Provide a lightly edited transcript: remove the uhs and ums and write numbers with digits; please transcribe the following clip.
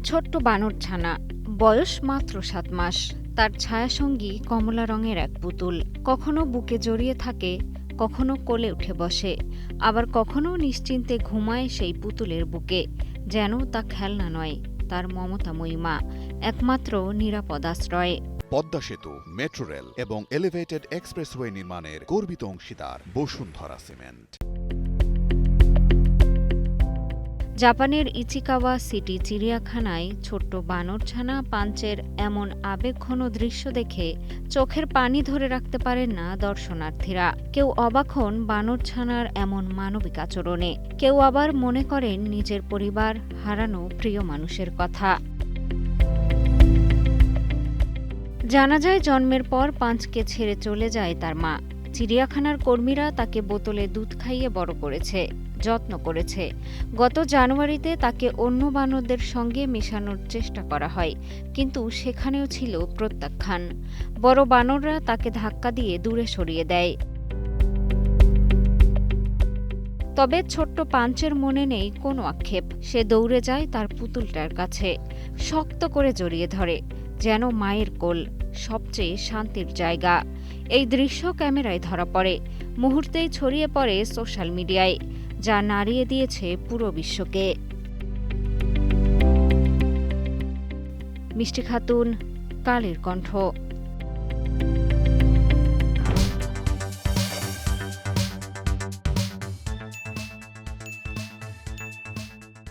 ছোট্ট বানরছানা, বয়স মাত্র ৭ মাস। তার ছায়াসঙ্গী কমলা রঙের এক পুতুল। কখনো বুকে জড়িয়ে থাকে, কখনো কোলে উঠে বসে, আবার কখনো নিশ্চিন্তে ঘুমায় সেই পুতুলের বুকে, যেন তা খেলনা নয়, তার মমতাময়ী মা, একমাত্র নিরাপদ আশ্রয়। পদ্মা সেতু, মেট্রো রেল এবং এলিভেটেড এক্সপ্রেসওয়ে নির্মাণের গর্বিত অংশীদার বসুন্ধরা সিমেন্ট। জাপানের ইচিকাওয়া সিটি চিড়িয়াখানায় ছোট্ট বানরছানা পাঞ্চের এমন আবেগঘন দৃশ্য দেখে চোখের পানি ধরে রাখতে পারেন না দর্শনার্থীরা। কেউ অবাক হন বানরছানার এমন মানবিক আচরণে, কেউ আবার মনে করেন নিজের পরিবার হারানো প্রিয় মানুষের কথা। জানা যায় জন্মের পর পাঞ্চকে ছেড়ে চলে যায় তার মা। চিড়িয়াখানার কর্মীরা তাকে বোতলে দুধ খাইয়ে বড় করেছে, যত্ন করেছে। গত জানুয়ারিতে তাকে অন্য বানরদের সঙ্গে মেশানোর চেষ্টা করা হয়, কিন্তু সেখানেও ছিল প্রত্যাখ্যান। বড় বানররা তাকে ধাক্কা দিয়ে দূরে সরিয়ে দেয়। তবে ছোট্ট পাঞ্চের মনে নেই কোনো আক্ষেপ। সে দৌড়ে যায় তার পুতুলটার কাছে, শক্ত করে জড়িয়ে ধরে, যেন মায়ের কোল, সবচেয়ে শান্তির জায়গা। এই দৃশ্য ক্যামেরায় ধরা পড়ে, মুহূর্তেই ছড়িয়ে পড়ে সোশ্যাল মিডিয়ায়, যা নাড়িয়ে দিয়েছে পুরো বিশ্বকে। মিষ্টি খাতুন, কালের কণ্ঠ।